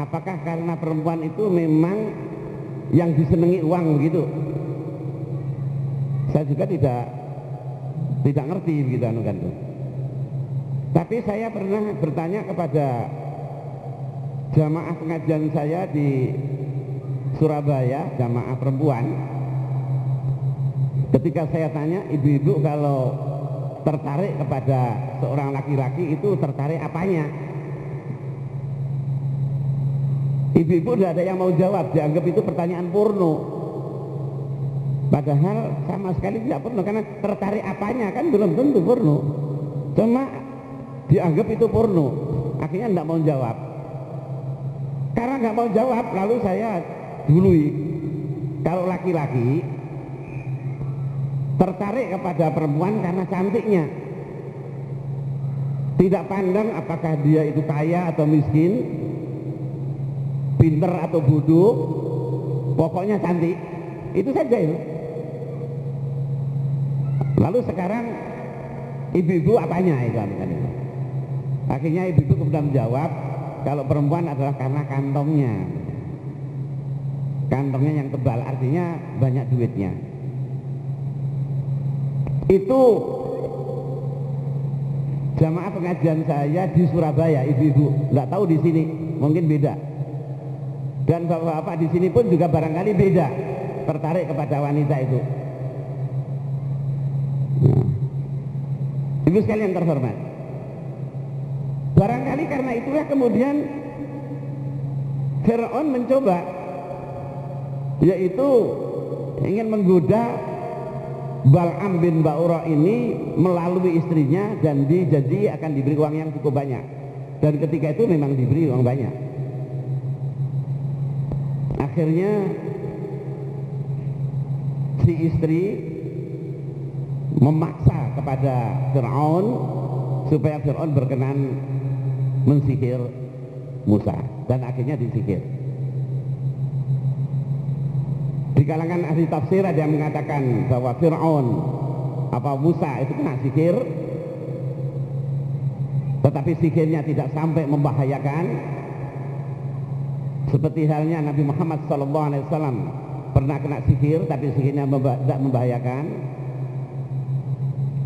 Apakah karena perempuan itu memang yang disenangi uang begitu? Saya juga tidak ngerti begitu kan tuh. Tapi saya pernah bertanya kepada jamaah pengajian saya di Surabaya, jamaah perempuan. Ketika saya tanya, ibu-ibu kalau tertarik kepada seorang laki-laki itu tertarik apanya? Ibu-ibu tidak ada yang mau jawab, dianggap itu pertanyaan porno. Padahal sama sekali tidak porno, karena tertarik apanya kan belum tentu porno. Cuma dianggap itu porno, akhirnya tidak mau jawab. Karena nggak mau jawab, lalu saya dului, kalau laki-laki tertarik kepada perempuan karena cantiknya, tidak pandang apakah dia itu kaya atau miskin, pinter atau bodoh, pokoknya cantik, itu saja itu. Lalu sekarang ibu-ibu apanya itu? Akhirnya ibu-ibu kemudian menjawab, kalau perempuan adalah karena kantongnya yang tebal, artinya banyak duitnya. Itu jamaah pengajian saya di Surabaya, ibu-ibu. Nggak tahu di sini, mungkin beda. Dan bapak-bapak di sini pun juga barangkali beda, tertarik kepada wanita itu. Nah, ibu sekalian terhormat, barangkali karena itulah kemudian Fir'aun mencoba, yaitu ingin menggoda Bal'am bin Ba'ura ini melalui istrinya, dan dijanji akan diberi uang yang cukup banyak, dan ketika itu memang diberi uang banyak. Akhirnya si istri memaksa kepada Fir'aun supaya Fir'aun berkenan mensihir Musa, dan akhirnya disihir. Di kalangan ahli tafsir ada yang mengatakan bahwa Fir'aun Musa itu kena sihir, tetapi sihirnya tidak sampai membahayakan, seperti halnya Nabi Muhammad SAW pernah kena sihir, tapi sihirnya tidak membahayakan.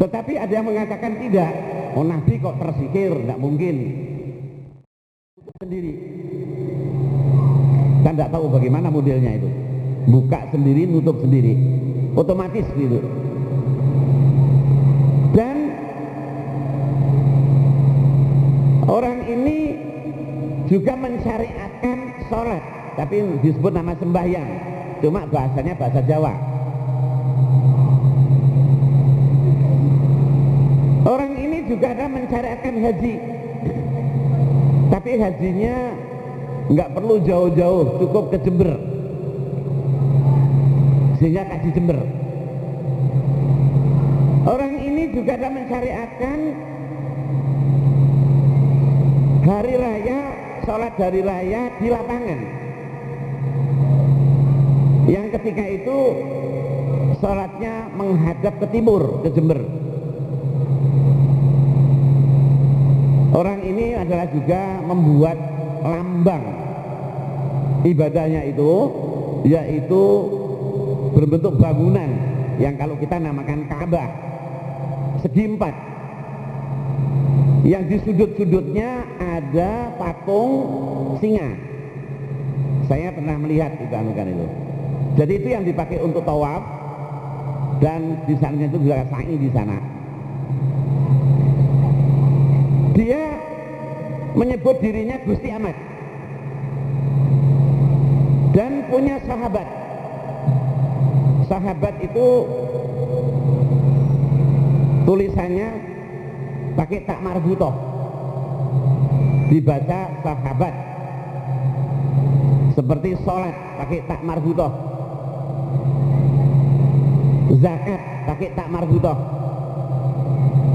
Tetapi ada yang mengatakan tidak, Nabi kok tersihir, tidak mungkin, sendiri. Kan tidak tahu bagaimana modelnya itu, buka sendiri, nutup sendiri, otomatis gitu. Dan orang ini juga mensyariatkan sholat, tapi disebut nama sembahyang, cuma bahasanya bahasa Jawa. Orang ini juga ada mensyariatkan haji, tapi hajinya nggak perlu jauh-jauh, cukup ke Jember, sehingga kaji Jember. Orang ini juga ada mensyariatkan hari raya, sholat hari raya di lapangan, yang ketika itu sholatnya menghadap ke timur, ke Jember. Orang ini adalah juga membuat lambang ibadahnya itu, yaitu berbentuk bangunan yang kalau kita namakan Ka'bah, segi 4, yang di sudut-sudutnya ada patung singa. Saya pernah melihat itu itu. Jadi itu yang dipakai untuk tawaf, dan di sana itu juga sa'i di sana. Dia menyebut dirinya Gusti Ahmad dan punya sahabat. Sahabat itu tulisannya pakai tak marbutoh, dibaca sahabat. Seperti sholat pakai tak marbutoh, zakat pakai tak marbutoh.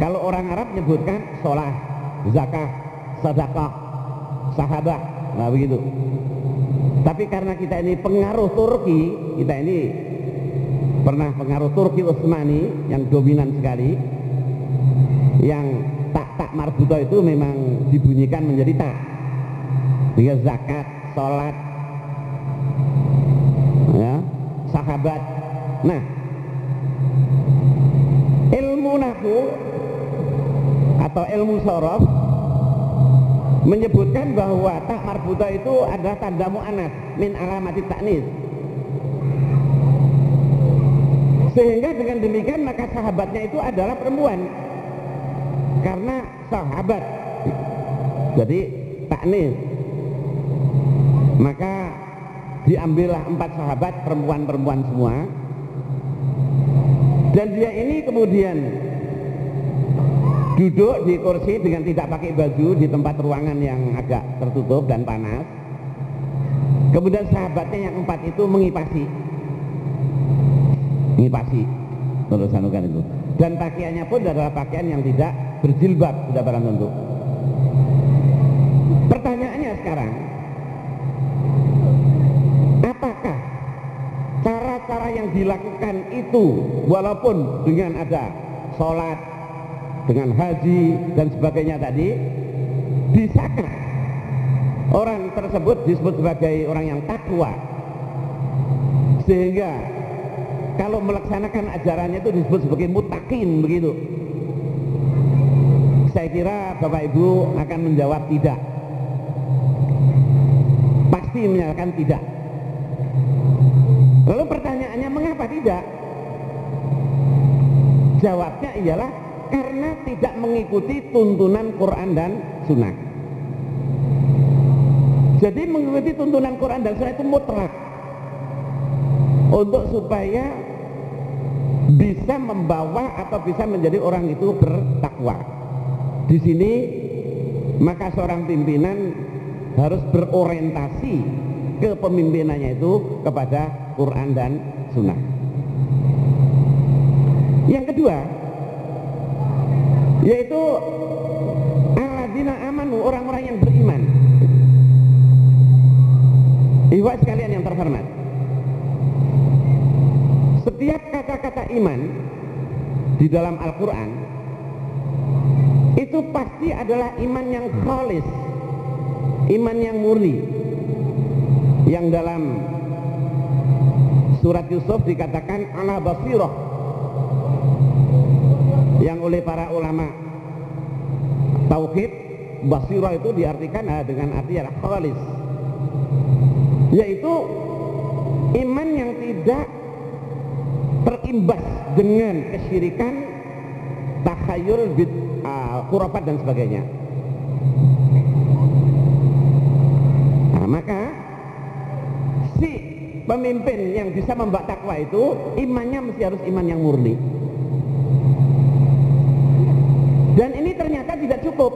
Kalau orang Arab menyebutkan sholat, zakah, sedekah, sahabat, nah begitu. Tapi karena kita ini pengaruh Turki, kita ini pernah pengaruh Turki Utsmani yang dominan sekali, yang tak marbutoh itu memang dibunyikan menjadi tak. Sehingga zakat, sholat, ya, sahabat. Nah, ilmu nahwu atau ilmu shorof menyebutkan bahwa tak marbuta itu adalah tanda mu'anats min alamati ta'nis. Sehingga dengan demikian maka sahabatnya itu adalah perempuan, karena sahabat jadi ta'nis. Maka diambillah 4 sahabat perempuan-perempuan semua, dan dia ini kemudian duduk di kursi dengan tidak pakai baju di tempat ruangan yang agak tertutup dan panas. Kemudian sahabatnya yang 4 itu mengipasi terus anukan itu, dan pakaiannya pun adalah pakaian yang tidak berjilbab, sudah barang tentu. Pertanyaannya sekarang, apakah cara-cara yang dilakukan itu walaupun dengan ada sholat, dengan haji dan sebagainya tadi, bisakah orang tersebut disebut sebagai orang yang takwa, sehingga kalau melaksanakan ajarannya itu disebut sebagai muttaqin begitu? Saya kira Bapak Ibu akan menjawab tidak, pasti menyatakan tidak. Lalu pertanyaannya, mengapa tidak? Jawabnya ialah karena tidak mengikuti tuntunan Quran dan Sunnah. Jadi mengikuti tuntunan Quran dan Sunnah itu mutlak, untuk supaya bisa membawa atau bisa menjadi orang itu bertakwa. Di sini maka seorang pimpinan harus berorientasi kepemimpinannya itu kepada Quran dan Sunnah. Yang kedua, yaitu alladzina amanu, orang-orang yang beriman. Ikhwah sekalian yang terhormat, setiap kata-kata iman di dalam Al-Quran itu pasti adalah iman yang khalis, iman yang murni, yang dalam surat Yusuf dikatakan ala basirah, yang oleh para ulama tauhid basirah itu diartikan dengan arti adalah khalis, yaitu iman yang tidak terimbas dengan kesyirikan, takhayul, khurafat dan sebagainya. Nah, maka si pemimpin yang bisa membawa takwa itu imannya mesti harus iman yang murni. Dan ini ternyata tidak cukup,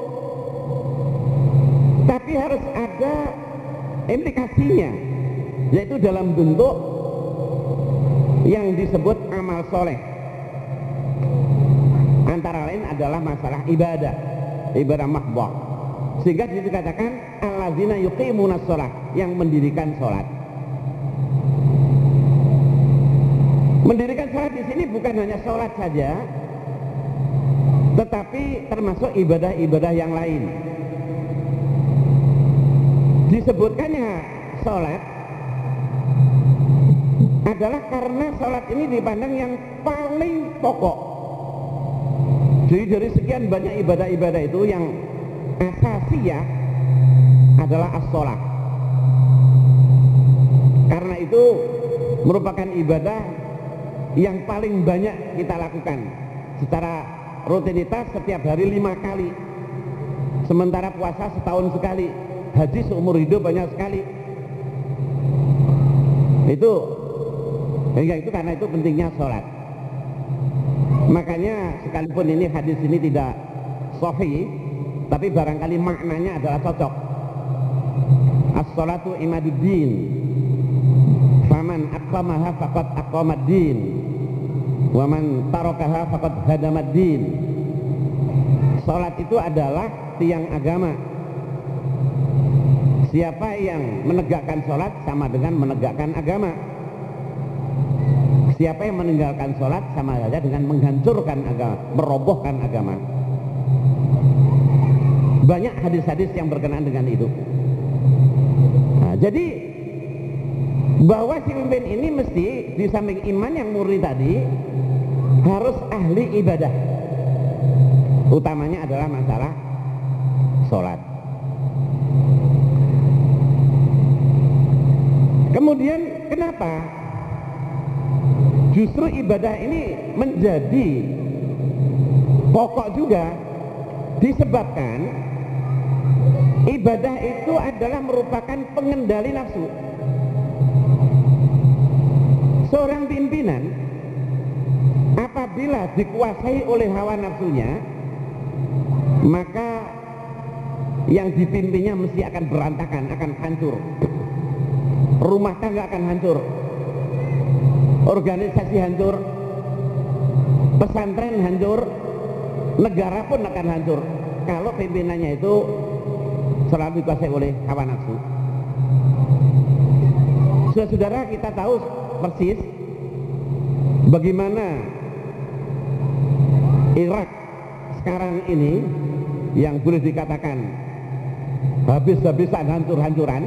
tapi harus ada implikasinya, yaitu dalam bentuk yang disebut amal soleh. Antara lain adalah masalah ibadah mahbah. Sehingga dikatakan alladzina yuqimunas shalah, yang mendirikan sholat. Mendirikan sholat di sini bukan hanya sholat saja, tetapi termasuk ibadah-ibadah yang lain. Disebutkannya sholat adalah karena sholat ini dipandang yang paling pokok. Jadi dari sekian banyak ibadah-ibadah itu yang asasiyah adalah as-sholat. Karena itu merupakan ibadah yang paling banyak kita lakukan secara rutinitas setiap hari 5 kali. Sementara puasa setahun sekali, haji seumur hidup banyak sekali. Karena itu pentingnya sholat. Makanya sekalipun ini hadis ini tidak sahih, tapi barangkali maknanya adalah cocok. As-sholatu imaduddin, faman aqamaha faqad aqamaddin, wa man tarakaha faqad hadamaddin. Sholat itu adalah tiang agama. Siapa yang menegakkan sholat sama dengan menegakkan agama. Siapa yang meninggalkan sholat sama saja dengan menghancurkan agama, merobohkan agama. Banyak hadis-hadis yang berkenaan dengan itu. Nah, jadi bahwa si pemimpin ini mesti di samping iman yang murni tadi harus ahli ibadah, utamanya adalah masalah sholat. Kemudian kenapa justru ibadah ini menjadi pokok juga? Disebabkan ibadah itu adalah merupakan pengendali nafsu. Seorang pimpinan apabila dikuasai oleh hawa nafsunya, maka yang dipimpinnya mesti akan berantakan, akan hancur. Rumah tangga akan hancur, organisasi hancur, pesantren hancur, negara pun akan hancur kalau pimpinannya itu selalu dikuasai oleh hawa nafsu. Saudara, kita tahu persis bagaimana Irak sekarang ini yang boleh dikatakan habis-habisan, hancur-hancuran,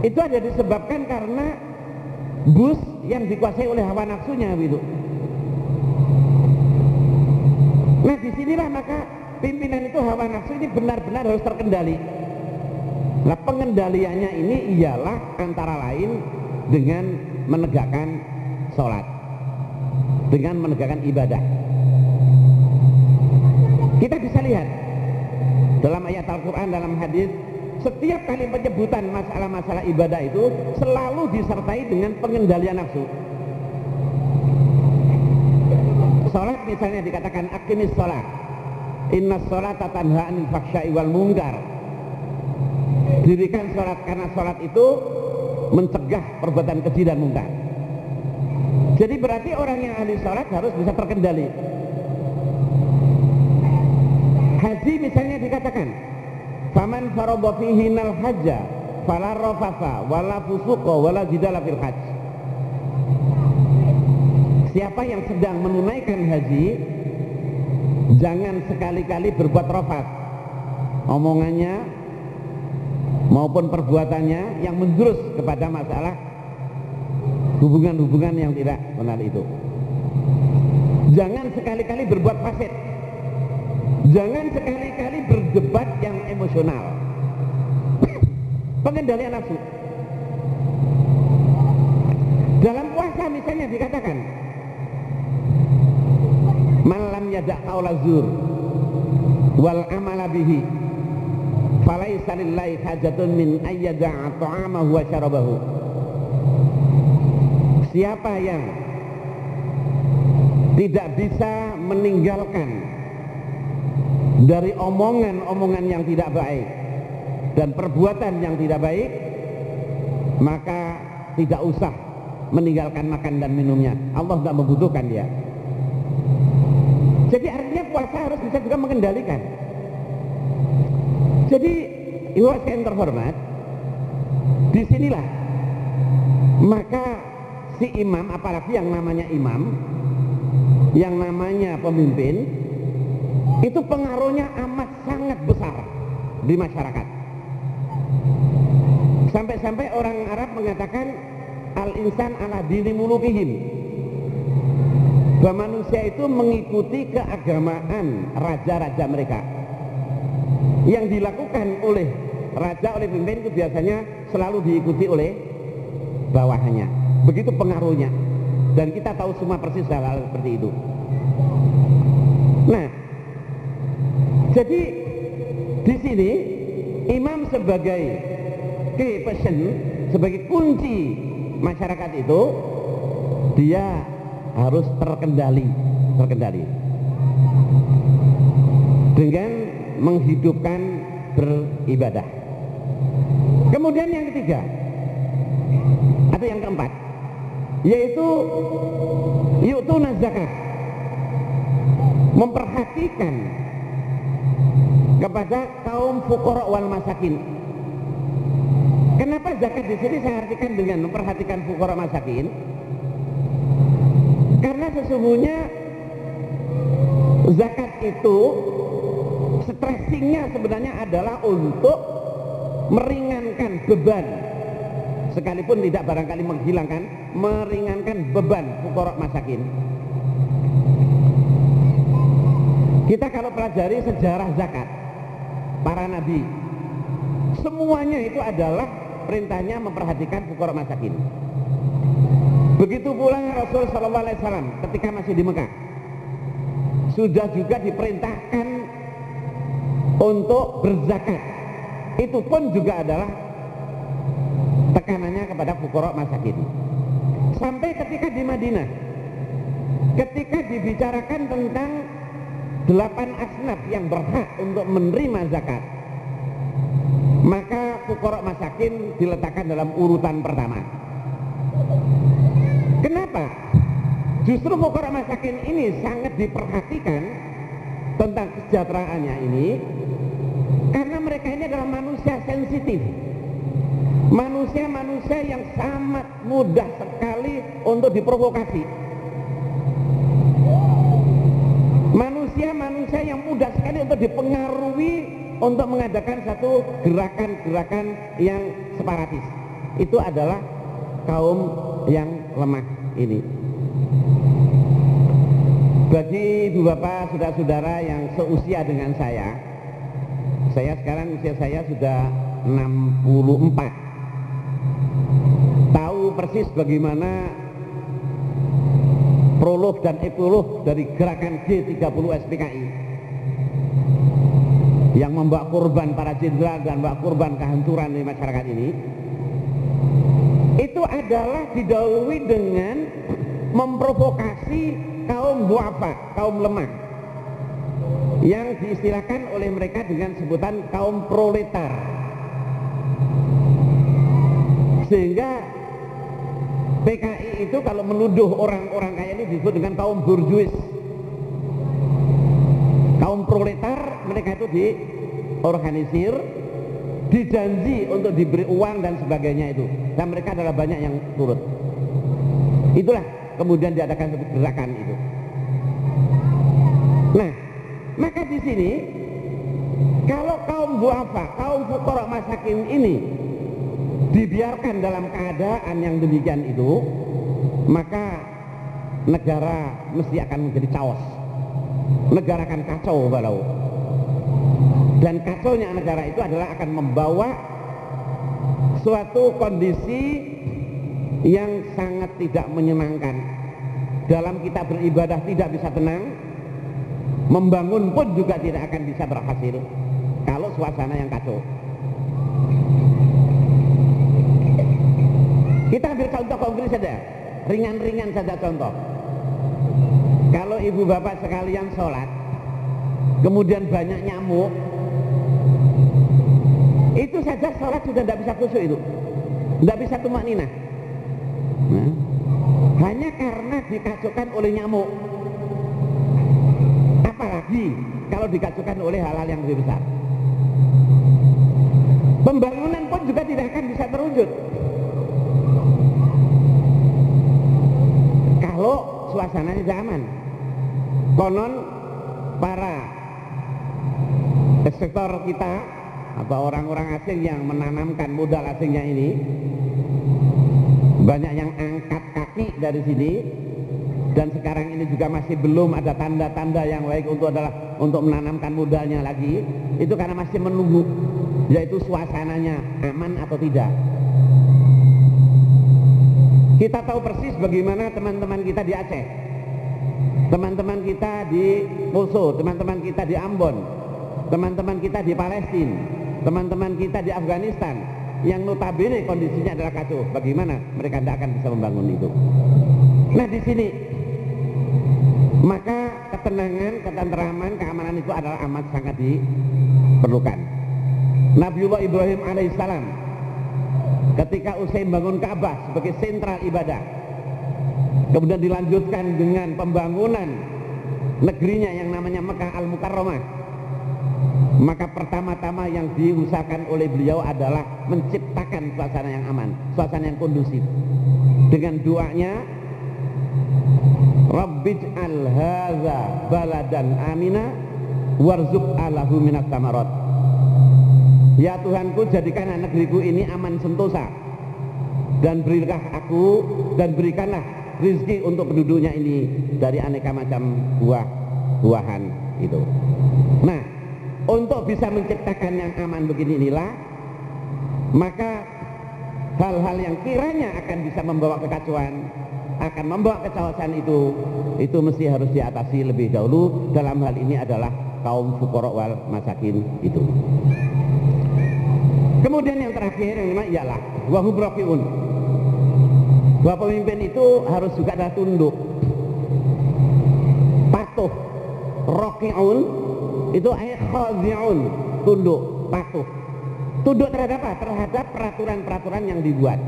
itu ada disebabkan karena Bush yang dikuasai oleh hawa nafsunya gitu. Nah, disinilah maka pimpinan itu hawa nafsu ini benar-benar harus terkendali. Nah, pengendaliannya ini ialah antara lain dengan menegakkan sholat, dengan menegakkan ibadah. Kita bisa lihat dalam ayat Al-Quran, dalam hadis, setiap kali penyebutan masalah-masalah ibadah itu selalu disertai dengan pengendalian nafsu. Sholat misalnya dikatakan aqimis sholat, inna sholata tanha anil fahsya'i wal munkar. Dirikan sholat karena sholat itu mencegah perbuatan keji dan mungkar. Jadi berarti orang yang ahli sholat harus bisa terkendali. Haji misalnya dikatakan faman faradha fihinal hajja fala rafatha wala fusuqa wala jidala fil hajj. Siapa yang sedang menunaikan haji, jangan sekali-kali berbuat rafat, omongannya maupun perbuatannya yang menjurus kepada masalah hubungan-hubungan yang tidak benar itu. Jangan sekali-kali berbuat fasik, jangan sekali-kali berdebat yang emosional. Pengendalian nafsu. Dalam puasa misalnya dikatakan man lam yada' qaula zur wal amala bihi falaisa lillahi hajatun min ayyada'a ta'amahu wa syarabahu. Siapa yang tidak bisa meninggalkan dari omongan-omongan yang tidak baik dan perbuatan yang tidak baik, maka tidak usah meninggalkan makan dan minumnya. Allah tidak membutuhkan dia. Jadi artinya puasa harus bisa juga mengendalikan. Jadi ibu yang terhormat, disinilah maka si imam, apalagi yang namanya imam, yang namanya pemimpin, itu pengaruhnya amat sangat besar di masyarakat. Sampai-sampai orang Arab mengatakan al-insan ala dini mulukihim, bahwa manusia itu mengikuti keagamaan raja-raja mereka. Yang dilakukan oleh raja, oleh pemimpin itu biasanya selalu diikuti oleh bawahannya. Begitu pengaruhnya, dan kita tahu semua persis hal-hal seperti itu. Nah, jadi di sini imam sebagai key person, sebagai kunci masyarakat itu, dia harus terkendali dengan menghidupkan beribadah. Kemudian yang ketiga atau yang keempat, yaitu yu'tuna zakat, memperhatikan kepada kaum fuqara wal masakin. Kenapa zakat di sini saya artikan dengan memperhatikan fuqara masakin? Karena sesungguhnya zakat itu stressingnya sebenarnya adalah untuk meringankan beban sekalipun tidak barangkali menghilangkan, meringankan beban fuqara masakin. Kita kalau pelajari sejarah zakat para nabi, semuanya itu adalah perintahnya memperhatikan fuqara masakin. Begitu pula Rasul sallallahu alaihi wasallam ketika masih di Mekah sudah juga diperintahkan untuk berzakat. Itu pun juga adalah tekanannya kepada fuqara masakin. Sampai ketika di Madinah, ketika dibicarakan tentang 8 asnaf yang berhak untuk menerima zakat, maka fuqara masakin diletakkan dalam urutan pertama. Kenapa? Justru fuqara masakin ini sangat diperhatikan tentang kesejahteraannya ini, karena mereka ini adalah manusia sensitif, manusia-manusia yang sangat mudah sekali untuk diprovokasi, manusia-manusia yang mudah sekali untuk dipengaruhi untuk mengadakan satu gerakan-gerakan yang separatis. Itu adalah kaum yang lemah ini. Bagi ibu bapak, saudara-saudara yang seusia dengan saya sekarang usia saya sudah 64, tahu persis bagaimana prolog dan epilog dari gerakan G30 SPKI yang membawa korban para jenderal dan membawa korban kehancuran di masyarakat ini. Itu adalah didahului dengan memprovokasi kaum duafa, kaum lemah, yang diistilahkan oleh mereka dengan sebutan kaum proletar. Sehingga PKI itu kalau menuduh orang-orang kaya ini disebut dengan kaum burjuis. Kaum proletar, mereka itu diorganisir, dijanji untuk diberi uang dan sebagainya itu, dan mereka adalah banyak yang turut. Itulah kemudian diadakan sebuah gerakan itu. Nah, maka di sini kalau kaum duafa, kaum fuqara masakin ini dibiarkan dalam keadaan yang demikian itu, maka negara mesti akan menjadi chaos, negara akan kacau balau. Dan kacaunya negara itu adalah akan membawa suatu kondisi yang sangat tidak menyenangkan. Dalam kita beribadah tidak bisa tenang, membangun pun juga tidak akan bisa berhasil kalau suasana yang kacau. Kita ambil contoh konkret saja, ringan-ringan saja contoh. Kalau ibu bapak sekalian sholat, kemudian banyak nyamuk, itu saja sholat sudah tidak bisa khusyuk, itu tidak bisa tumakninah. Nah, hanya karena dikacaukan oleh nyamuk. Apalagi kalau dikacaukan oleh hal-hal yang lebih besar. Pembangunan pun juga tidak akan bisa terwujud kalau suasananya tidak aman. Konon para sektor kita atau orang-orang asing yang menanamkan modal asingnya ini, banyak yang angkat kaki dari sini, dan sekarang ini juga masih belum ada tanda-tanda yang baik untuk menanamkan modalnya lagi. Itu karena masih menunggu, yaitu suasananya aman atau tidak. Kita tahu persis bagaimana teman-teman kita di Aceh, teman-teman kita di Poso, teman-teman kita di Ambon, teman-teman kita di Palestina, teman-teman kita di Afghanistan, yang notabene kondisinya adalah kacau. Bagaimana mereka tidak akan bisa membangun itu? Nah, di sini maka ketenangan, ketenteraman, keamanan itu adalah amat sangat diperlukan. Nabiullah Ibrahim alaihissalam ketika usai membangun Ka'bah sebagai sentral ibadah, kemudian dilanjutkan dengan pembangunan negerinya yang namanya Mekah Al-Mukarramah, maka pertama-tama yang diusahakan oleh beliau adalah menciptakan suasana yang aman, suasana yang kondusif, dengan doanya, Rabbij'al hadza baladan amina warzuq alahu minas samarat. Ya Tuhanku, jadikan negeriku ini aman sentosa, dan berikanlah rezeki untuk penduduknya ini dari aneka macam buah-buahan itu. Nah, untuk bisa menciptakan yang aman begini inilah, maka hal-hal yang kiranya akan bisa membawa kekacauan, akan membawa kecelakaan itu mesti harus diatasi lebih dahulu. Dalam hal ini adalah kaum fuqara wal masakin itu. Kemudian yang terakhir yang lima ialah wahum raqiun. Bahwa pemimpin itu harus juga adalah tunduk, patuh. Raqiun itu khadhi'un, tunduk, patuh. Tunduk terhadap apa? Terhadap peraturan-peraturan yang dibuat.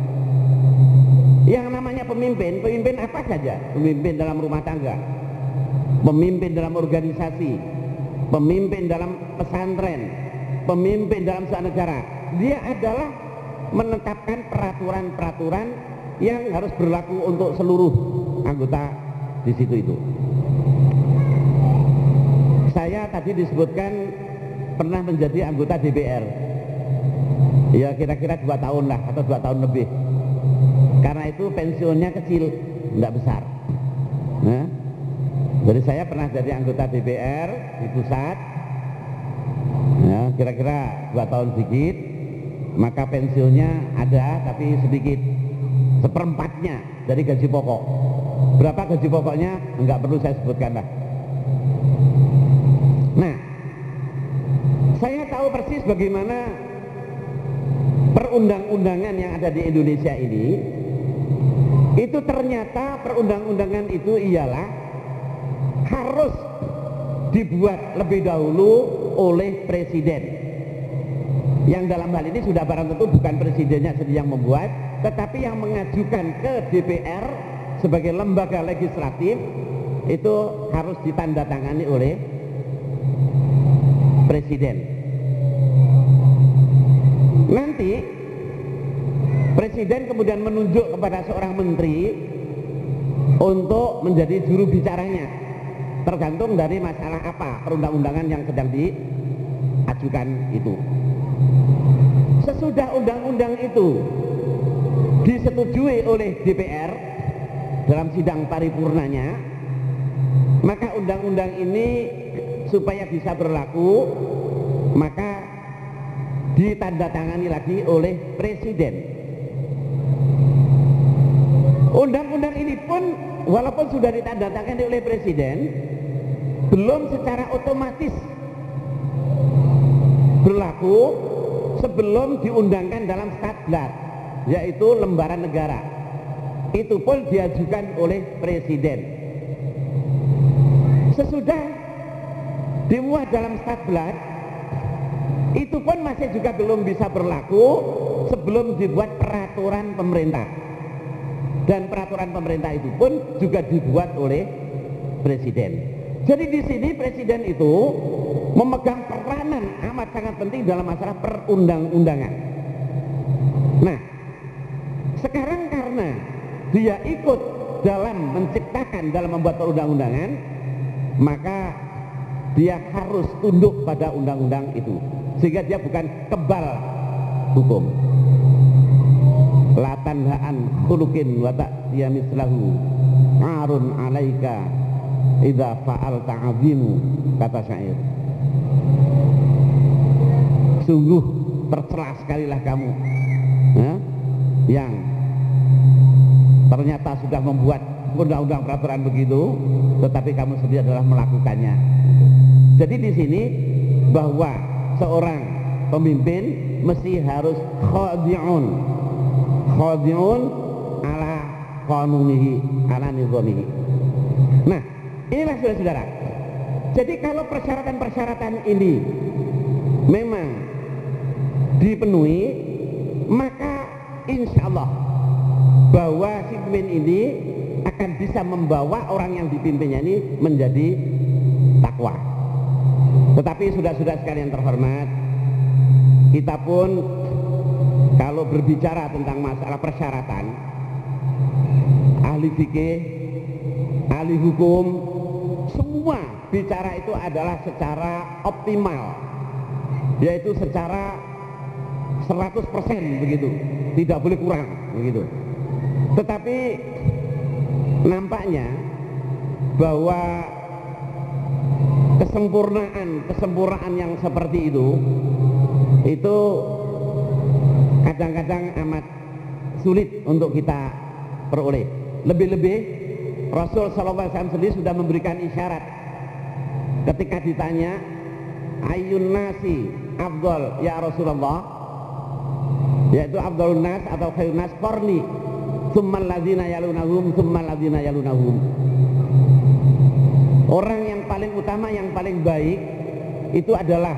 Yang namanya pemimpin apa saja? Pemimpin dalam rumah tangga, pemimpin dalam organisasi, pemimpin dalam pesantren, pemimpin dalam sebuah negara. Dia adalah menetapkan peraturan-peraturan yang harus berlaku untuk seluruh anggota di situ itu. Saya tadi disebutkan pernah menjadi anggota DPR. Ya kira-kira 2 tahun lah atau 2 tahun lebih. Karena itu pensiunnya kecil, tidak besar. Nah, jadi saya pernah jadi anggota DPR di pusat. Ya, kira-kira 2 tahun sedikit. Maka pensiunnya ada tapi sedikit, 1/4 dari gaji pokok. Berapa gaji pokoknya? Enggak perlu saya sebutkan lah. Nah, saya tahu persis bagaimana perundang-undangan yang ada di Indonesia ini. Itu ternyata perundang-undangan itu ialah harus dibuat lebih dahulu oleh presiden. Yang dalam hal ini sudah barang tentu bukan presidennya sendiri yang membuat, tetapi yang mengajukan ke DPR sebagai lembaga legislatif itu harus ditandatangani oleh presiden. Nanti presiden kemudian menunjuk kepada seorang menteri untuk menjadi juru bicaranya, tergantung dari masalah apa perundang-undangan yang sedang diajukan itu. Sesudah undang-undang itu disetujui oleh DPR dalam sidang paripurnanya, maka undang-undang ini supaya bisa berlaku maka ditandatangani lagi oleh presiden. Undang-undang ini pun walaupun sudah ditandatangani oleh presiden, belum secara otomatis berlaku sebelum diundangkan dalam statblad, yaitu lembaran negara. Itu pun diajukan oleh presiden. Sesudah dimuat dalam statblad, itu pun masih juga belum bisa berlaku sebelum dibuat peraturan pemerintah. Dan peraturan pemerintah itu pun juga dibuat oleh presiden. Jadi di sini presiden itu memegang peranan amat sangat penting dalam masalah perundang-undangan. Nah, sekarang karena dia ikut dalam menciptakan, dalam membuat perundang-undangan, maka dia harus tunduk pada undang-undang itu, sehingga dia bukan kebal hukum. La tanhaan khuluqin wa ta'tiya mislahu arun alaika idza fa'al ta'zimu, kata syair. Sungguh tercela sekalilah kamu yang ternyata sudah membuat undang-undang peraturan begitu, tetapi kamu sendiri adalah melakukannya. Jadi di sini bahwa seorang pemimpin mesti harus khadi'un ala qanunihi, ala nizamihi. Nah, inilah saudara-saudara. Jadi kalau persyaratan-persyaratan ini memang dipenuhi, maka insya Allah bahwa si pemimpin ini akan bisa membawa orang yang dipimpinnya ini menjadi takwa. Tetapi sudah-sudah sekalian terhormat, kita pun kalau berbicara tentang masalah persyaratan, ahli fikih, ahli hukum, semua bicara itu adalah secara optimal, yaitu secara 100% begitu. tidak boleh kurang begitu. Tetapi nampaknya bahwa kesempurnaan yang seperti itu kadang-kadang amat sulit untuk kita peroleh. Lebih-lebih Rasul SAW sendiri sudah memberikan isyarat ketika ditanya ayyun nasi afdal ya Rasulullah, yaitu afdalun nas atau khairun nas qarni tsummal ladzina yalunahum tsummal ladzina yalunahum. Orang yang paling utama, yang paling baik itu adalah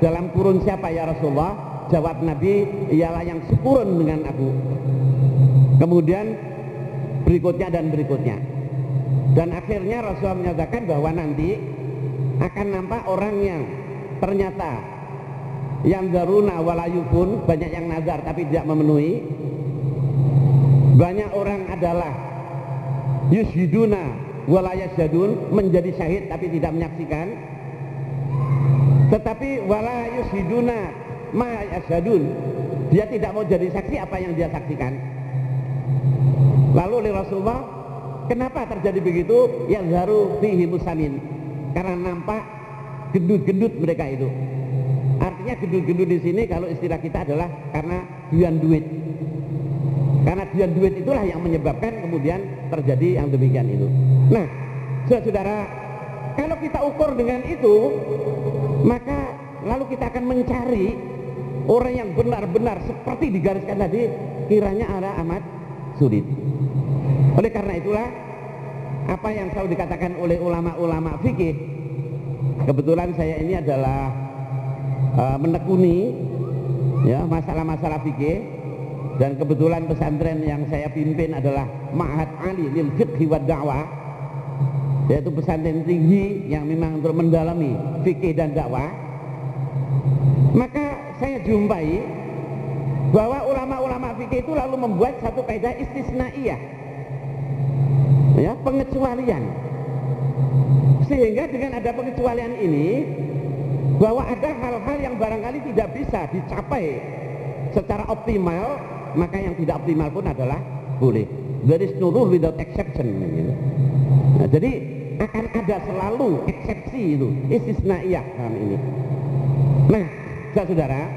dalam kurun siapa ya Rasulullah? Jawab Nabi, ialah yang sekurun dengan aku. Kemudian berikutnya dan berikutnya. Dan akhirnya Rasulullah menyatakan bahwa nanti akan nampak orang yang ternyata yang daruna walayufun, banyak yang nazar tapi tidak memenuhi. Banyak orang adalah yushiduna walayasjadun, menjadi syahid tapi tidak menyaksikan. Tetapi wala yushiduna ma yasyadun, dia tidak mau jadi saksi apa yang dia saksikan. Lalu oleh Rasulullah, kenapa terjadi begitu? Yazharu fihi musamin, karena nampak gendut-gendut mereka itu. Artinya gendut-gendut di sini kalau istilah kita adalah karena duyan duit. Karena duyan duit itulah yang menyebabkan kemudian terjadi yang demikian itu. Nah, saudara-saudara, kalau kita ukur dengan itu, maka lalu kita akan mencari orang yang benar-benar seperti digariskan tadi, kiranya ada amat sulit. Oleh karena itulah apa yang selalu dikatakan oleh ulama-ulama fikih, kebetulan saya ini adalah menekuni ya masalah-masalah fikih. Dan kebetulan pesantren yang saya pimpin adalah Ma'had Ali lil Fiqhi wad Da'wah, yaitu pesantren tinggi yang memang untuk mendalami fikih dan dakwah. Maka saya jumpai bahwa ulama-ulama fikih itu lalu membuat satu kaidah istisnaiyah, ya, pengecualian. Sehingga dengan ada pengecualian ini, bahwa ada hal-hal yang barangkali tidak bisa dicapai secara optimal, maka yang tidak optimal pun adalah boleh. There is no rule without exception gitu. Nah, jadi akan ada selalu eksepsi itu, istisnaiyah dalam ini. Nah, saudara,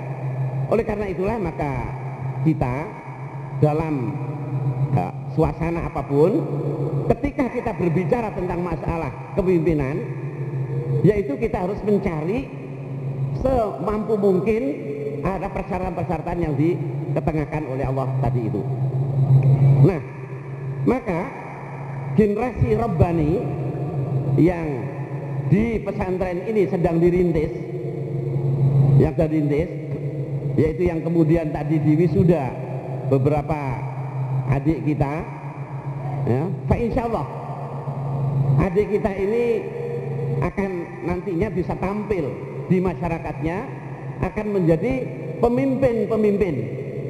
oleh karena itulah maka kita dalam suasana apapun, ketika kita berbicara tentang masalah kepemimpinan, yaitu kita harus mencari semampu mungkin ada persyaratan-persyaratan yang diketengahkan oleh Allah tadi itu. Nah, maka generasi Rabbani yang di pesantren ini sedang dirintis, yaitu yang kemudian tadi diwisuda beberapa adik kita, ya, fa insyaallah adik kita ini akan nantinya bisa tampil di masyarakatnya, akan menjadi pemimpin-pemimpin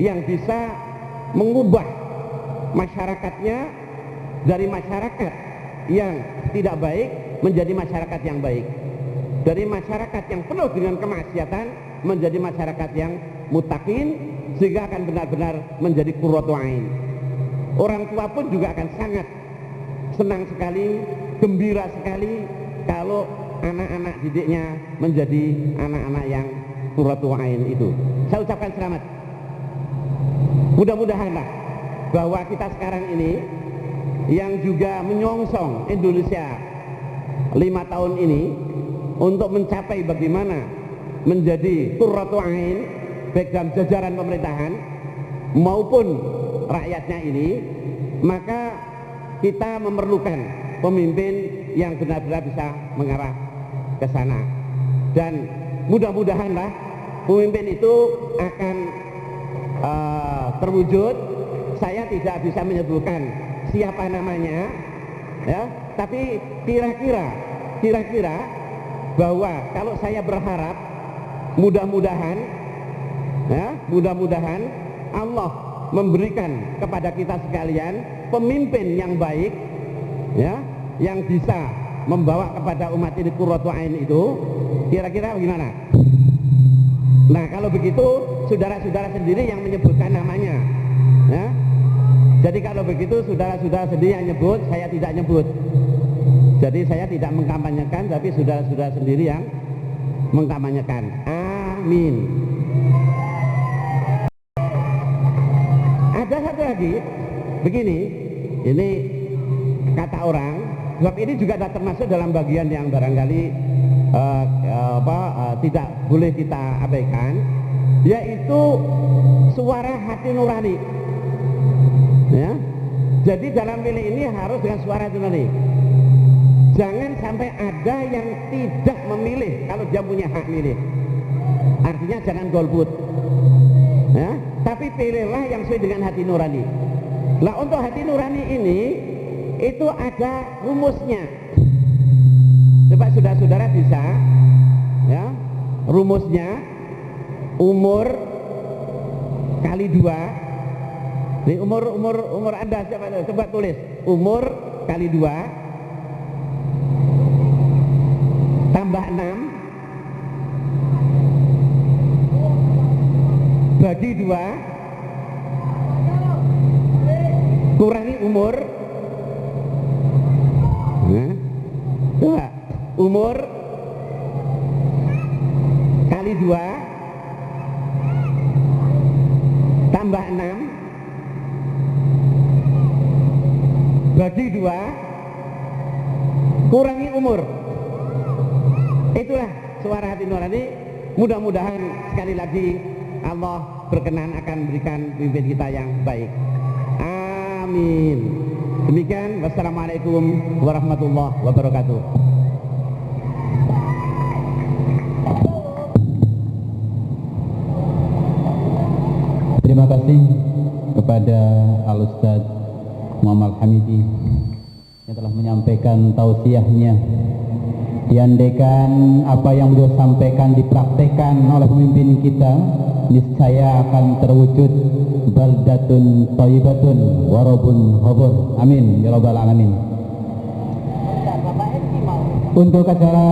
yang bisa mengubah masyarakatnya dari masyarakat yang tidak baik menjadi masyarakat yang baik, dari masyarakat yang penuh dengan kemaksiatan menjadi masyarakat yang muttaqin, sehingga akan benar-benar menjadi qurratu ain. Orang tua pun juga akan sangat senang sekali, gembira sekali kalau anak-anak didiknya menjadi anak-anak yang qurratu ain itu. Saya ucapkan selamat. Mudah-mudahanlah bahwa kita sekarang ini yang juga menyongsong Indonesia 5 tahun ini untuk mencapai bagaimana menjadi qurratu ain baik dalam jajaran pemerintahan maupun rakyatnya ini, maka kita memerlukan pemimpin yang benar-benar bisa mengarah ke sana. Dan mudah-mudahanlah pemimpin itu akan terwujud. Saya tidak bisa menyebutkan siapa namanya, ya, tapi kira-kira bahwa kalau saya berharap mudah-mudahan Allah memberikan kepada kita sekalian pemimpin yang baik, ya, yang bisa membawa kepada umat ini qurratu ain itu. Kira-kira bagaimana? Nah, kalau begitu saudara-saudara sendiri yang menyebutkan namanya. Ya. Jadi kalau begitu saudara-saudara sendiri yang nyebut, saya tidak nyebut. Jadi saya tidak mengkampanyekan, tapi saudara-saudara sendiri yang mengkampanyekan. Amin. Ada satu lagi, begini, ini kata orang, sebab ini juga termasuk dalam bagian yang barangkali tidak boleh kita abaikan, yaitu suara hati nurani. Ya, jadi dalam milih ini harus dengan suara hati nurani. Jangan sampai ada yang tidak memilih kalau dia punya hak milih. Artinya jangan golput. Ya, tapi pilihlah yang sesuai dengan hati nurani. Lah untuk hati nurani ini itu ada rumusnya. Coba saudara-saudara bisa, ya, rumusnya umur kali 2. Ini umur Anda siapa? Coba tulis umur kali 2 tambah 6 bagi 2 kurangi umur. Coba umur kali 2 tambah 6 bagi 2 kurangi umur. Itulah suara hati nurani. Mudah-mudahan sekali lagi Allah berkenan akan memberikan pimpin kita yang baik. Amin. Demikian, wassalamualaikum warahmatullahi wabarakatuh. Terima kasih kepada Al-Ustaz Muhammad Hamidi yang telah menyampaikan tausiahnya. Diandaikan apa yang beliau sampaikan dipraktekkan oleh pemimpin kita, niscaya akan terwujud baldatun thayyibatun warabun ghafur. Amin ya rabbal alamin. Untuk acara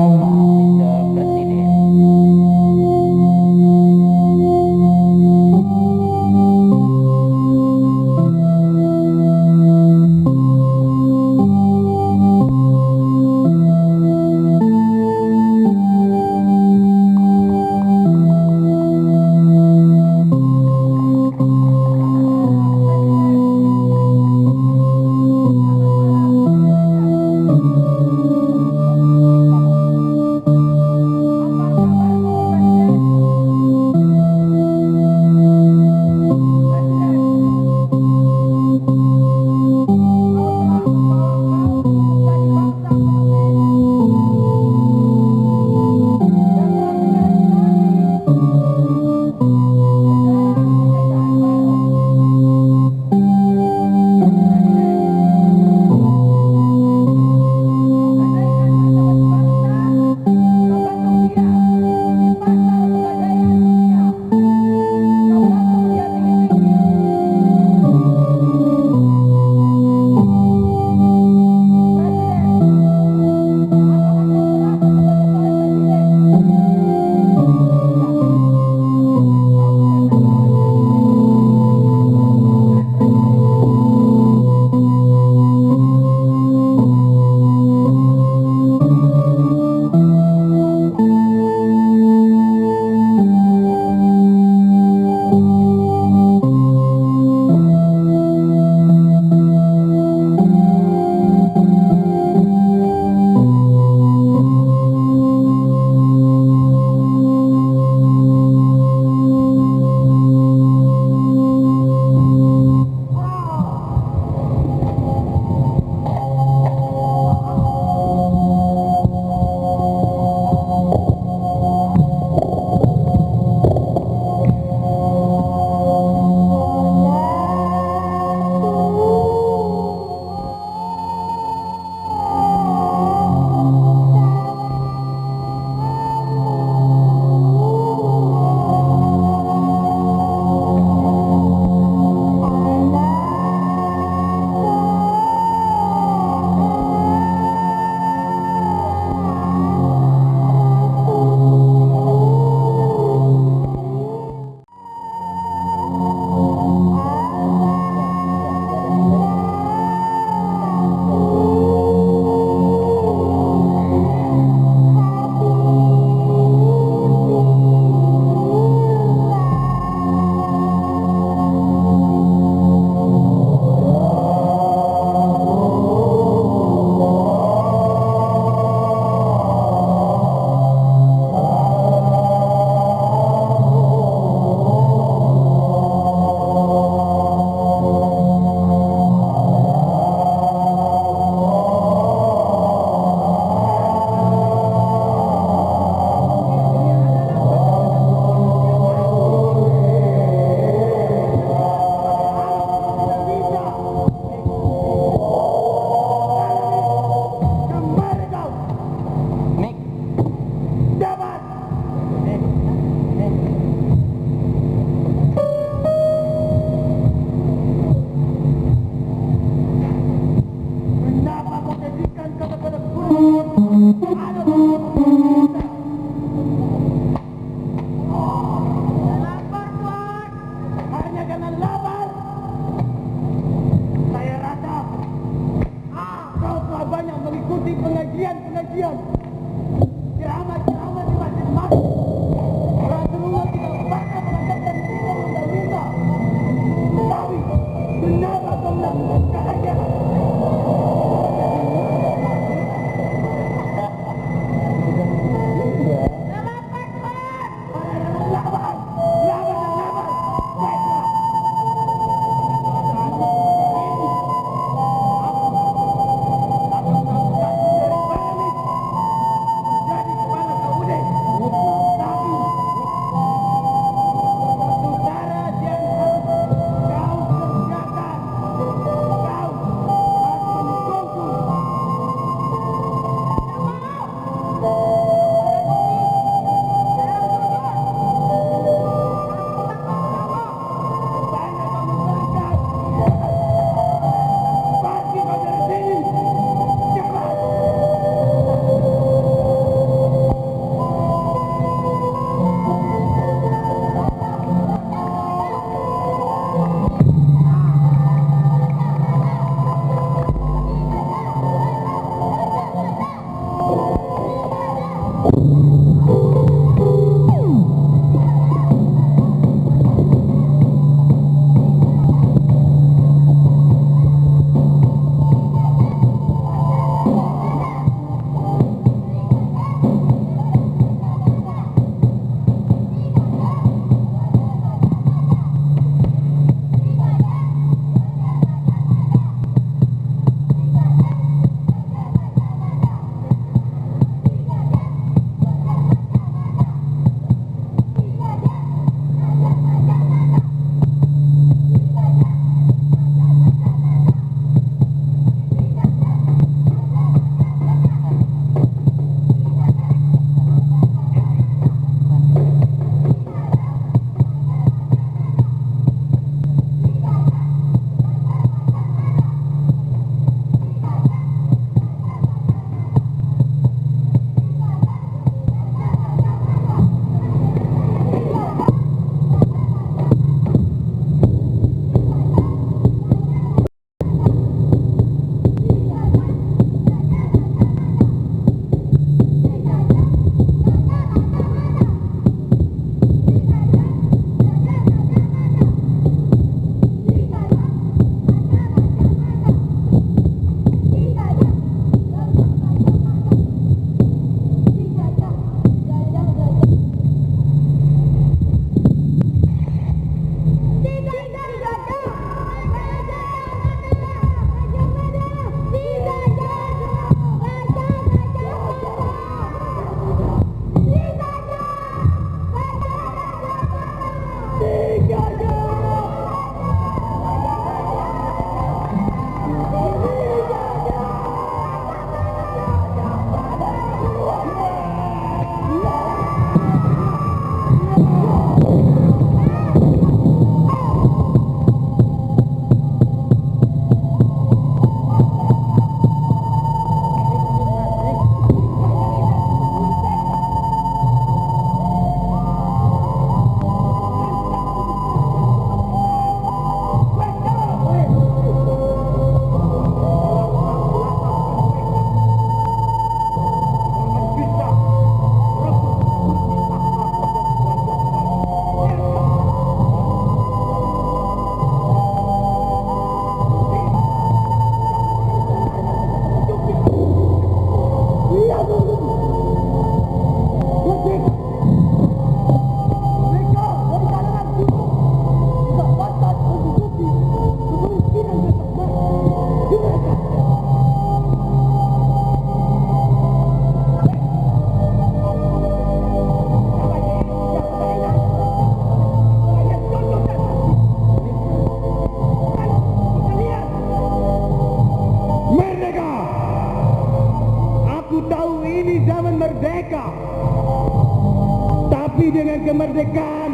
kemerdekaan,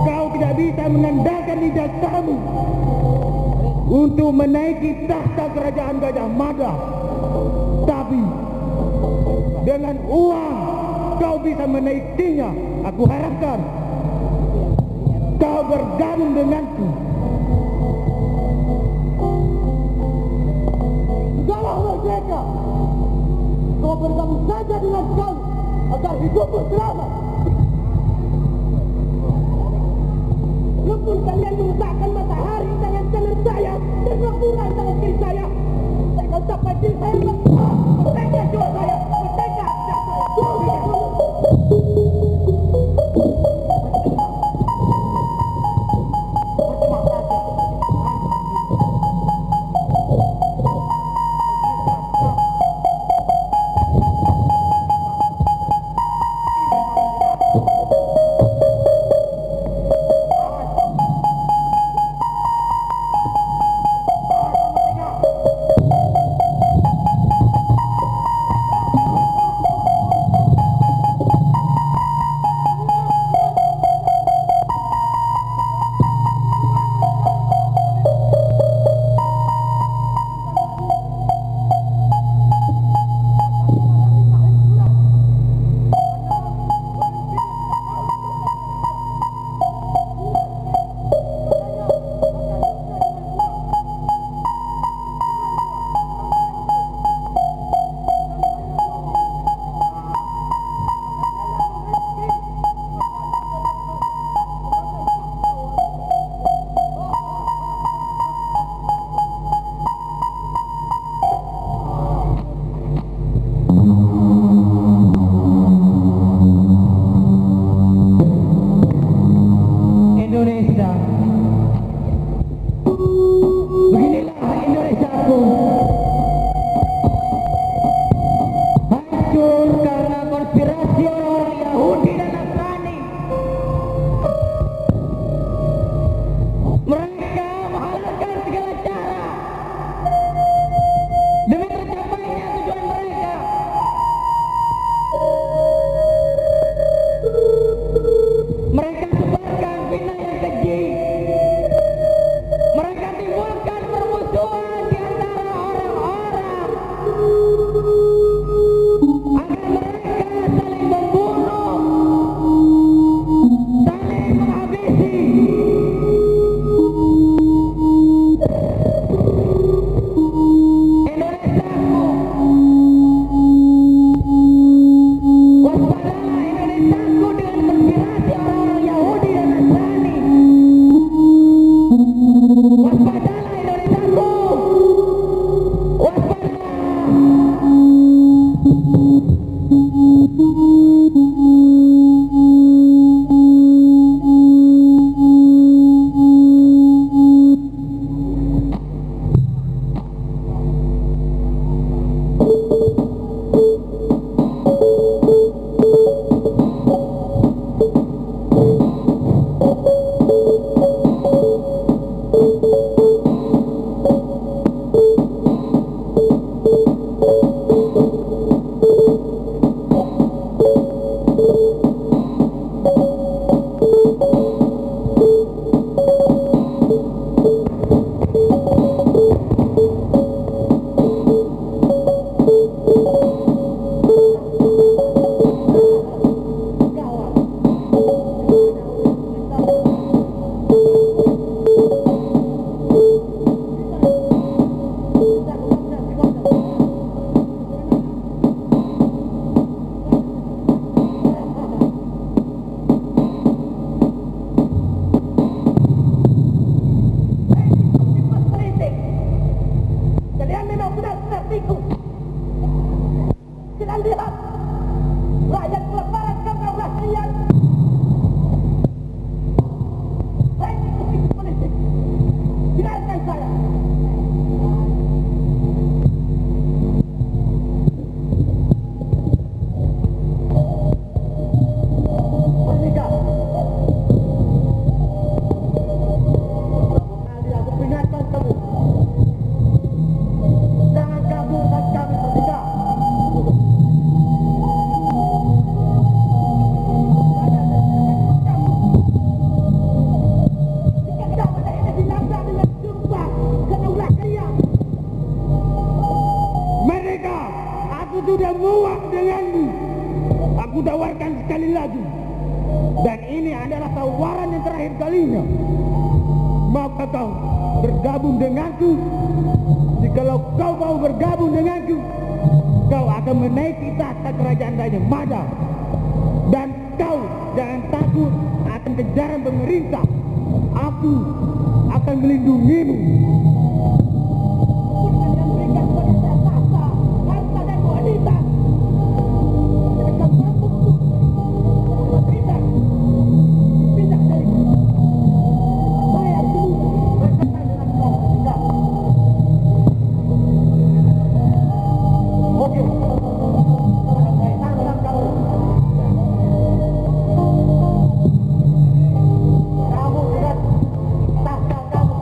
kau tidak bisa mengandalkan ijazahmu untuk menaiki tahta kerajaan Gajah Mada. Tapi dengan uang kau bisa menaikinya. Aku harapkan kau bergabung denganku. Sudahlah merdeka, kau bergabung saja dengan kami agar hidupmu selamat. Walaupun kalian mengusahkan matahari dengan tangan saya dan rembulan tangan kiri saya akan sampai diri saya lemah. Merdeka jiwa saya, merdeka jak saya. Indonesia, beginilah Indonesiaku, hancur karena konspirasi orang-orang Yahudi dan Nasrani. Mereka menghalalkan segala cara demi tercapainya tujuan mereka. Mereka sebarkan fitnah yang keji. Mereka timbulkan permusuhan di antara orang-orang agar mereka saling membunuh, saling menghabisi. Indonesiaku, waspadalah Indonesiaku dengan konspirasi orang-orang Yahudi dan Nasrani. kalinya, maukah kau bergabung denganku? Jikalau kau mau bergabung denganku, kau akan menaiki tahta kerajaan Raja Mada. Dan kau jangan takut akan kejaran pemerintah. Aku akan melindungimu. Kalian berikan kepada saya tahta, harta dan wanita. Saya akan mampu untuk pindah dari saya dulu berkenan dengan kau. Oke. Saya tangkap kau. Kamu dengan tahta kamu.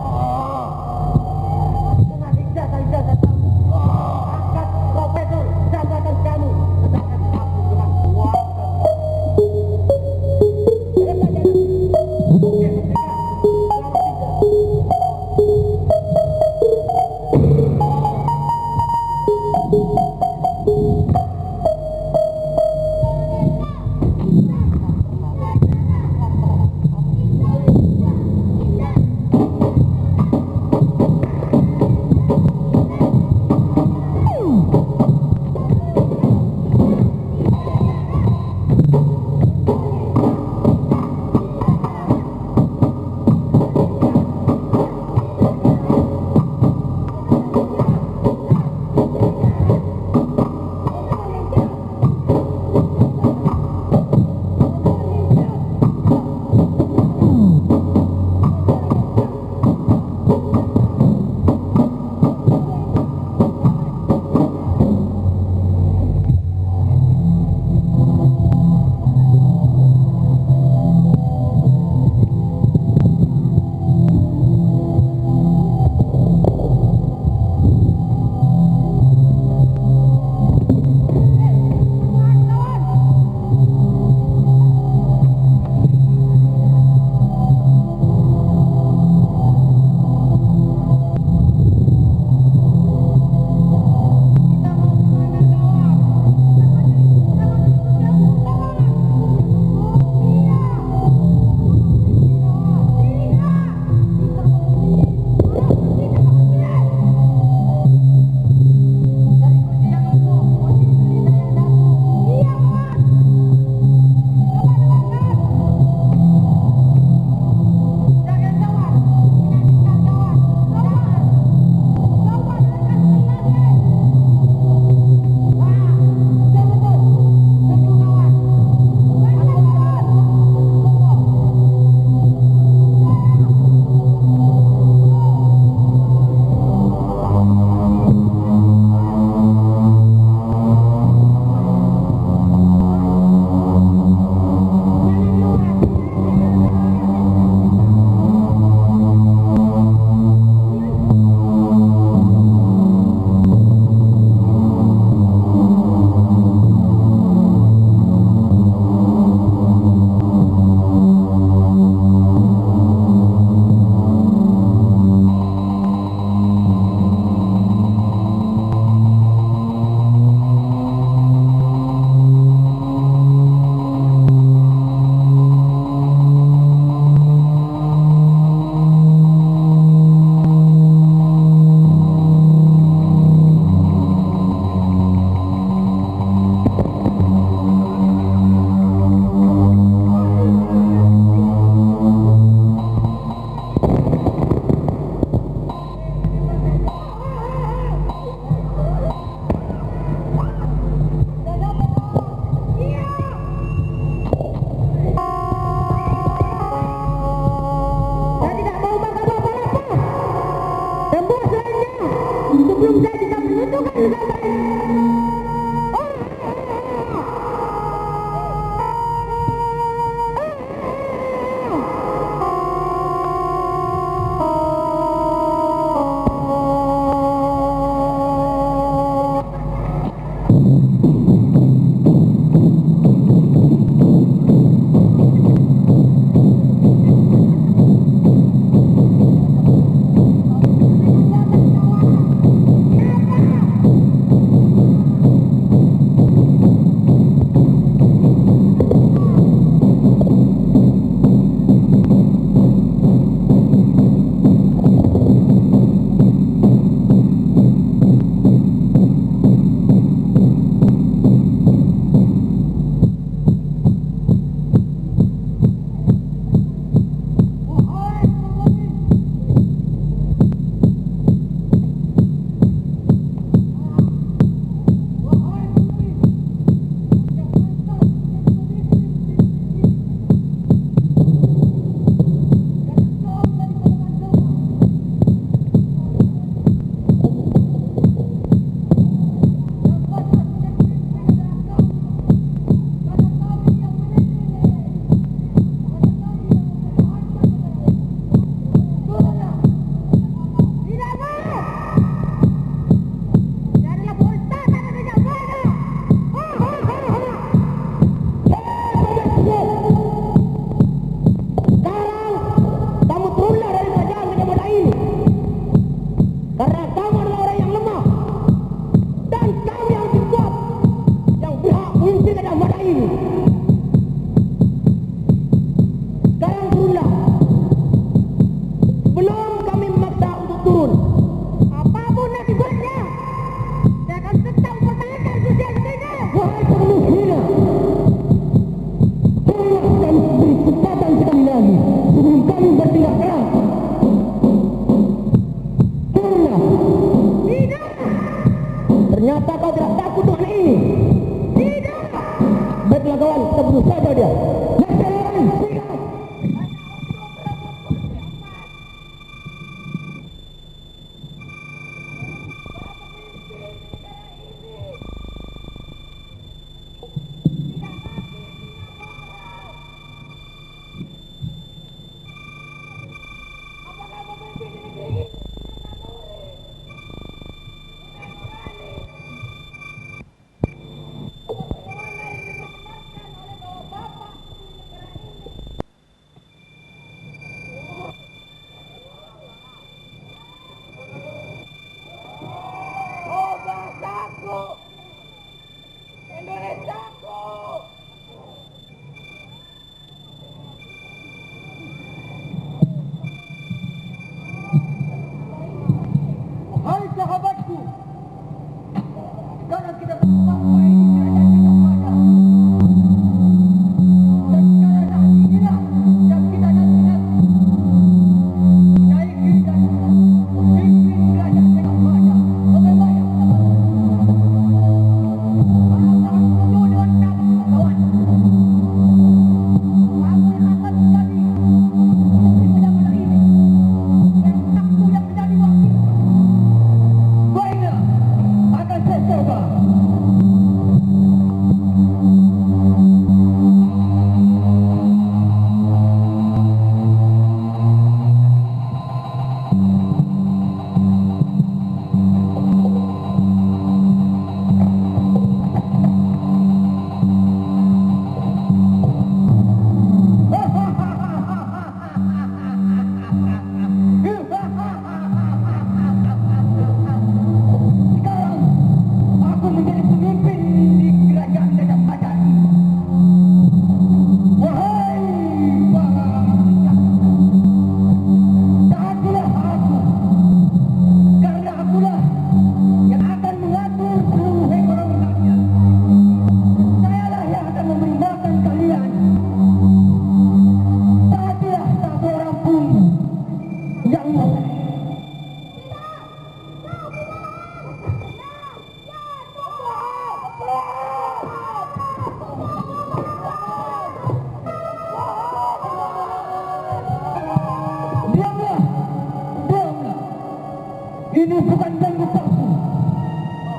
Ini bukan janji palsu.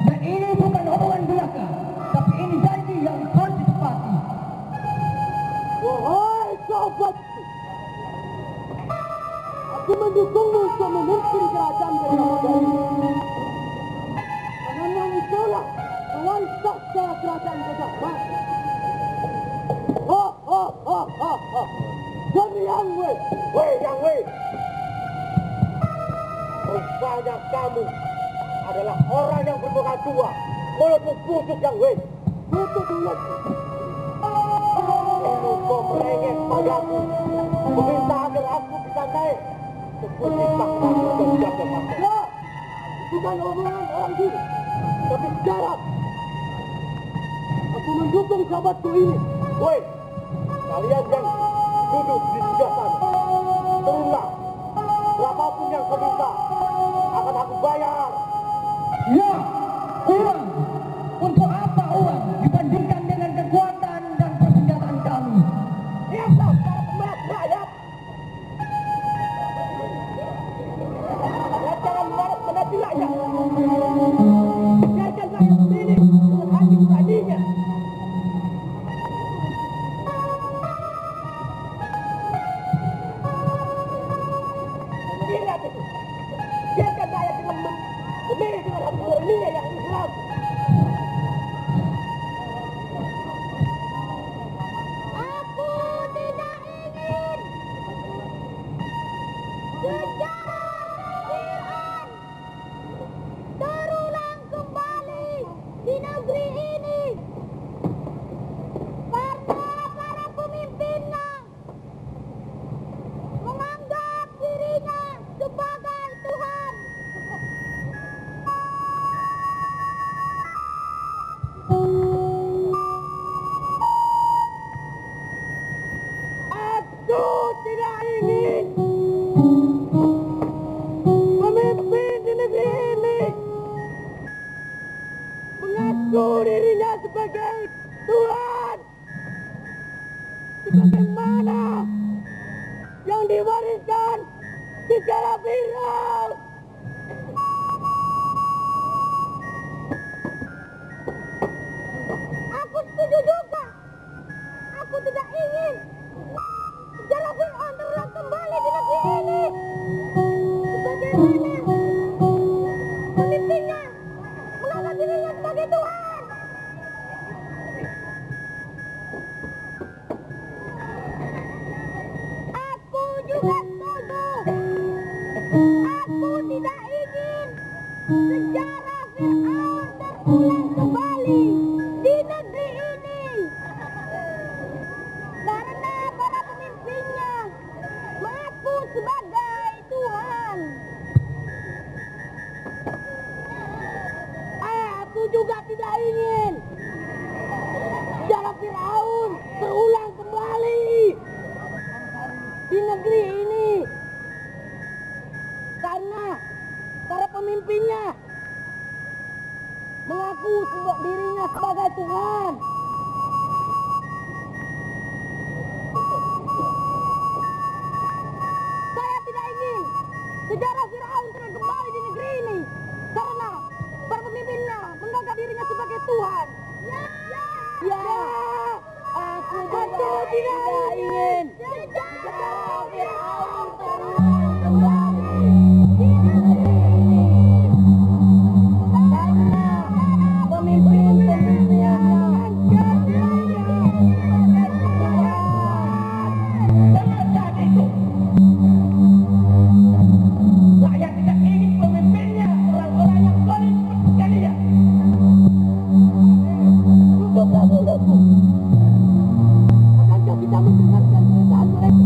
Dan ini bukan omongan belaka. Tapi ini janji yang harus ditepati. Wahai sahabatku, aku mendukungmu untuk memimpin kerajaan Gajah ini. Karena itulah pewaris tahta kerajaan Gajah Mada. Jadi Yang Wei, Yang Wei. Rupanya kamu adalah orang yang bermuka dua. Mulutmu busuk, Yang Wei. Tutup mulutmu. Kamu kau merengek padaku, meminta agar aku bisa naik seperti takhta untuk Gajah Mada. Ya, bukan omongan orang dulu, tapi sekarang aku mendukung sahabatku ini. Woi, kalian yang duduk di sebelah sana, turunlah. Berapapun yang kau minta, akan aku bayar. Ya, uang. Untuk apa uang dibandingkan dengan kekuatan dan persenjataan kami? Lihatlah para pemberat rakyat. Jangan marah pada rakyat. Biarkan rakyat memilih dengan hati nuraninya. Ingat itu. Biarkan rakyat memilih dengan hati nuraninya yang ikhlas. Aku tidak ingin sejarah Fir'aun terulang kembali di negeri ini karena para pemimpinnya menganggap dirinya sebagai Tuhan. Aku tidak ingin memimpin di negeri ini mengaku dirinya sebagai Tuhan, sebagaimana yang diwariskan secara Firaun. Aku setuju juga. Aku tidak ingin sejarah Fir'aun terulang kembali di negeri ini. Sebagaimana pemimpinnya menganggap dirinya sebagai Tuhan. Aku juga setuju. Aku tidak ingin sejarah Fir'aun terulang kembali di negeri ini. Karena para pemimpinnya mengaku sebagai Tuhan. Aku juga tidak ingin sejarah Firaun terulang kembali di negeri ini. Karena para pemimpinnya mengaku dirinya sebagai Tuhan. Saya tidak ingin sejarah Firaun terulang kembali di negeri ini. Karena para pemimpinnya menganggap dirinya sebagai Tuhan. Ya, aku juga tidak ingin sejarah Firaun terulang kembali di negeri ini. Karena pemimpin-pemimpinnya menganggap dirinya sebagai Tuhan. Dengarkan itu. Rakyat tidak ingin pemimpinnya orang-orang yang zalim seperti kalian. Tunduklah mulutmu. Akankah kita mendengarkan perkataan mereka?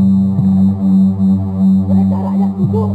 Mereka rakyat tunduk.